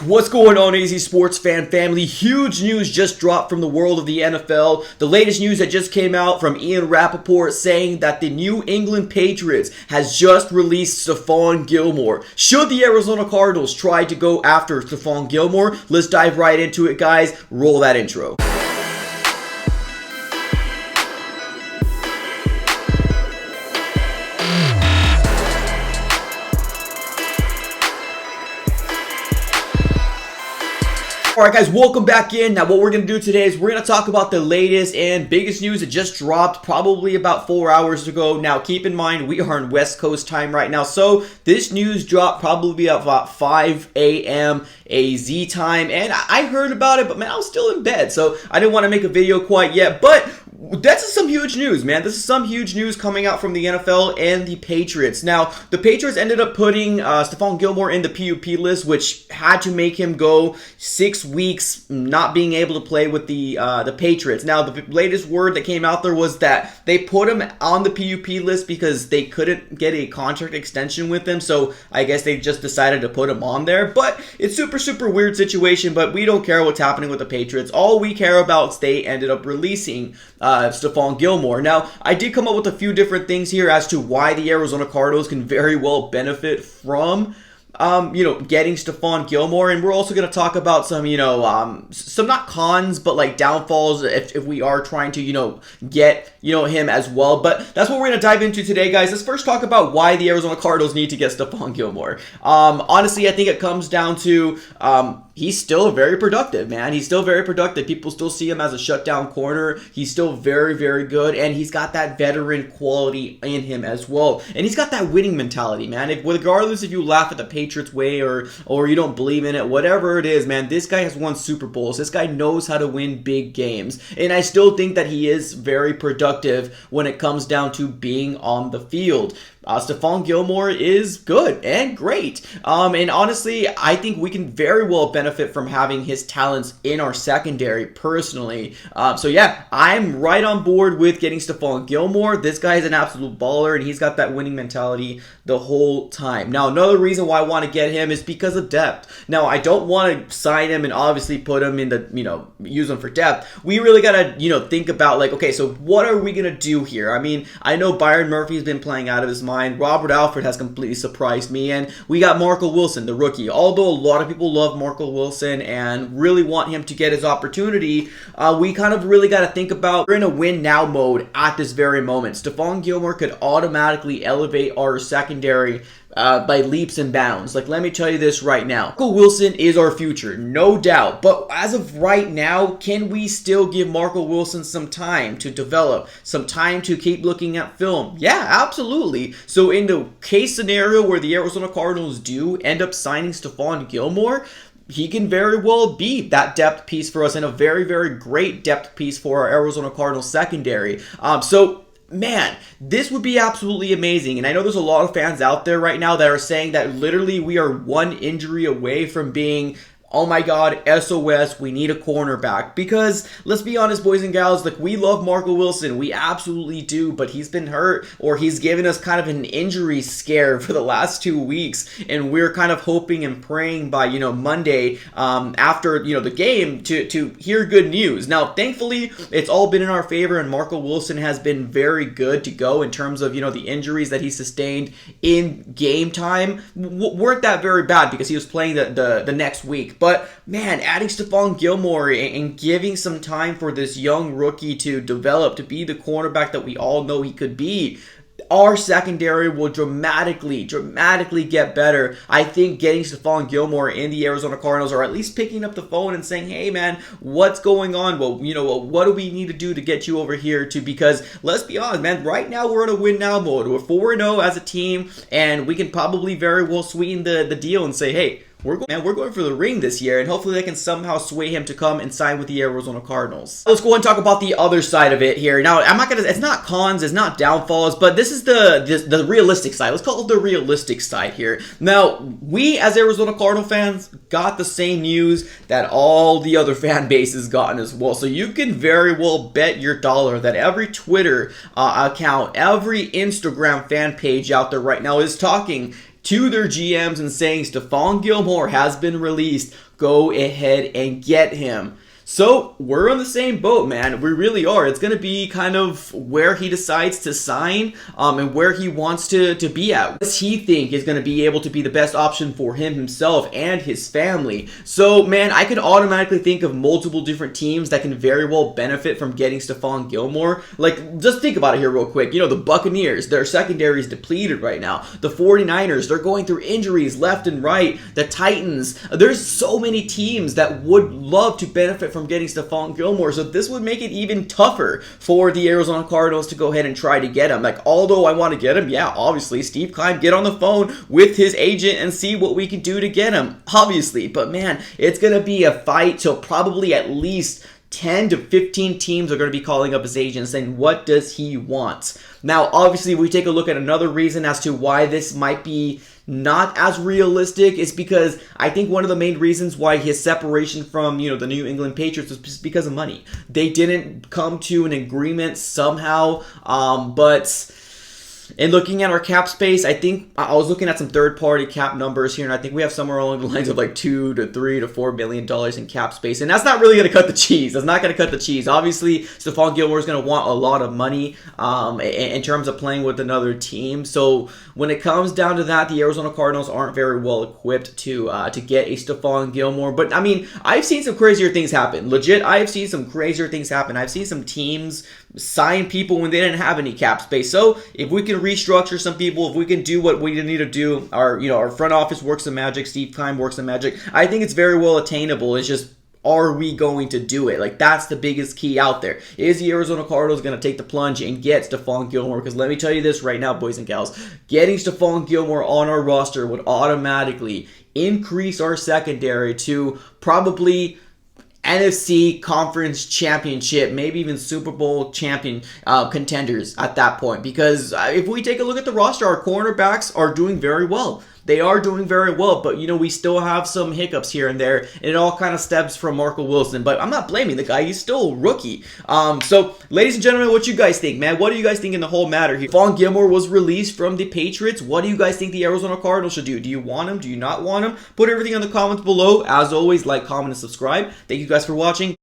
What's going on, AZ Sports fan family? Huge news just dropped from the world of the NFL. The latest news that just came out from Ian Rappaport saying that the New England Patriots has just released Stephon Gilmore. Should the Arizona Cardinals try to go after Stephon Gilmore? Let's dive right into it, guys. Roll that intro. Alright guys, welcome back in. Now what we're going to do today is we're going to talk about the latest and biggest news that just dropped probably about 4 hours ago. Now keep in mind we are in West Coast time right now, so this news dropped probably about 5 a.m. AZ time, and I heard about it, but man, I was still in bed, so I didn't want to make a video quite yet, but that's some huge news, man. This is some huge news coming out from the NFL and the Patriots. Now, the Patriots ended up putting Stephon Gilmore in the PUP list, which had to make him go 6 weeks not being able to play with the Patriots. Now, the latest word that came out there was that they put him on the PUP list because they couldn't get a contract extension with him, so I guess they just decided to put him on there. But it's super weird situation, but we don't care what's happening with the Patriots. All we care about is they ended up releasing Stephon Gilmore. Now, I did come up with a few different things here as to why the Arizona Cardinals can very well benefit from getting Stephon Gilmore, and we're also going to talk about some, some not cons, but like downfalls if we are trying to, get, him as well. But that's what we're going to dive into today, guys. Let's first talk about why the Arizona Cardinals need to get Stephon Gilmore. Honestly, I think it comes down to, he's still very productive, man. He's still very productive. People still see him as a shutdown corner. He's still very good, and he's got that veteran quality in him as well. And he's got that winning mentality, man. Regardless if you laugh at the Patriots way or you don't believe in it, whatever it is, man, this guy has won Super Bowls. This guy knows how to win big games. And I still think that he is very productive when it comes down to being on the field. Stephon Gilmore is good and great. And honestly, I think we can very well benefit from having his talents in our secondary personally. So yeah, I'm right on board with getting Stephon Gilmore. This guy is an absolute baller, and he's got that winning mentality the whole time. Now, another reason why I want to get him is because of depth. Now, I don't want to sign him and obviously put him in the, use him for depth. We really got to, think about like, okay, so what are we going to do here? I mean, I know Byron Murphy's been playing out of his mind. Robert Alford has completely surprised me, and we got Marco Wilson, the rookie. Although a lot of people love Marco Wilson and really want him to get his opportunity, we kind of really got to think about we're in a win now mode at this very moment. Stephon Gilmore could automatically elevate our secondary by leaps and bounds. Like, let me tell you this right now. Marco Wilson is our future, no doubt. But as of right now, can we still give Marco Wilson some time to develop, some time to keep looking at film? Yeah, absolutely. So in the case scenario where the Arizona Cardinals do end up signing Stephon Gilmore, he can very well be that depth piece for us and a very great depth piece for our Arizona Cardinals secondary. Man, this would be absolutely amazing. And I know there's a lot of fans out there right now that are saying that literally we are one injury away from being, oh my God, SOS, we need a cornerback. Because, let's be honest, boys and gals, like, we love Marco Wilson. We absolutely do, but he's been hurt, or he's given us kind of an injury scare for the last 2 weeks, and we're kind of hoping and praying by, Monday, after, the game, to hear good news. Now, thankfully, it's all been in our favor, and Marco Wilson has been very good to go in terms of, the injuries that he sustained in game time weren't that very bad because he was playing the next week. But man, adding Stephon Gilmore and giving some time for this young rookie to develop, to be the cornerback that we all know he could be, our secondary will dramatically get better. I think getting Stephon Gilmore in the Arizona Cardinals, or at least picking up the phone and saying, hey man, what's going on? Well, what do we need to do to get you over here because let's be honest, man, right now we're in a win now mode. We're 4-0 as a team, and we can probably very well sweeten the deal and say, hey, we're going for the ring this year, and hopefully they can somehow sway him to come and sign with the Arizona Cardinals. Let's go and talk about the other side of it here. Now, it's not cons, it's not downfalls, but this is the realistic side. Let's call it the realistic side here. Now, we as Arizona Cardinal fans got the same news that all the other fan bases gotten as well. So you can very well bet your dollar that every Twitter account, every Instagram fan page out there right now is talking to their GMs and saying Stephon Gilmore has been released. Go ahead and get him. So, we're on the same boat, man. We really are. It's going to be kind of where he decides to sign and where he wants to be at. What does he think is going to be able to be the best option for him himself and his family? So, man, I could automatically think of multiple different teams that can very well benefit from getting Stephon Gilmore. Like, just think about it here real quick. You know, the Buccaneers, their secondary is depleted right now. The 49ers, they're going through injuries left and right. The Titans, there's so many teams that would love to benefit from getting Stephon Gilmore, so this would make it even tougher for the Arizona Cardinals to go ahead and try to get him. Like, although I want to get him, yeah, obviously, Steve Keim, get on the phone with his agent and see what we can do to get him, obviously, but man, it's going to be a fight till probably at least 10 to 15 teams are going to be calling up his agent saying, what does he want? Now, obviously, we take a look at another reason as to why this might be not as realistic is because I think one of the main reasons why his separation from, you know, the New England Patriots was just because of money. They didn't come to an agreement somehow, but in looking at our cap space, I think I was looking at some third-party cap numbers here, and I think we have somewhere along the lines of like $2 to $3 to $4 billion in cap space, and that's not really going to cut the cheese. That's not going to cut the cheese. Obviously, Stephon Gilmore is going to want a lot of money in terms of playing with another team. So when it comes down to that, the Arizona Cardinals aren't very well equipped to get a Stephon Gilmore. But I mean, I've seen some crazier things happen. Legit, I've seen some crazier things happen. I've seen some teams sign people when they didn't have any cap space. So if we can restructure some people, if we can do what we need to do, our front office works the magic, Steve Keim works the magic, I think it's very well attainable. It's just, are we going to do it? Like, that's the biggest key out there. Is the Arizona Cardinals going to take the plunge and get Stephon Gilmore? Because let me tell you this right now, boys and gals, getting Stephon Gilmore on our roster would automatically increase our secondary to probably NFC Conference Championship, maybe even Super Bowl champion contenders at that point. Because if we take a look at the roster, our cornerbacks are doing very well. They are doing very well, but, you know, we still have some hiccups here and there, and it all kind of stems from Marco Wilson, but I'm not blaming the guy. He's still a rookie. So, ladies and gentlemen, what you guys think, man? What do you guys think in the whole matter here? Stephon Gilmore was released from the Patriots. What do you guys think the Arizona Cardinals should do? Do you want him? Do you not want him? Put everything in the comments below. As always, like, comment, and subscribe. Thank you guys for watching.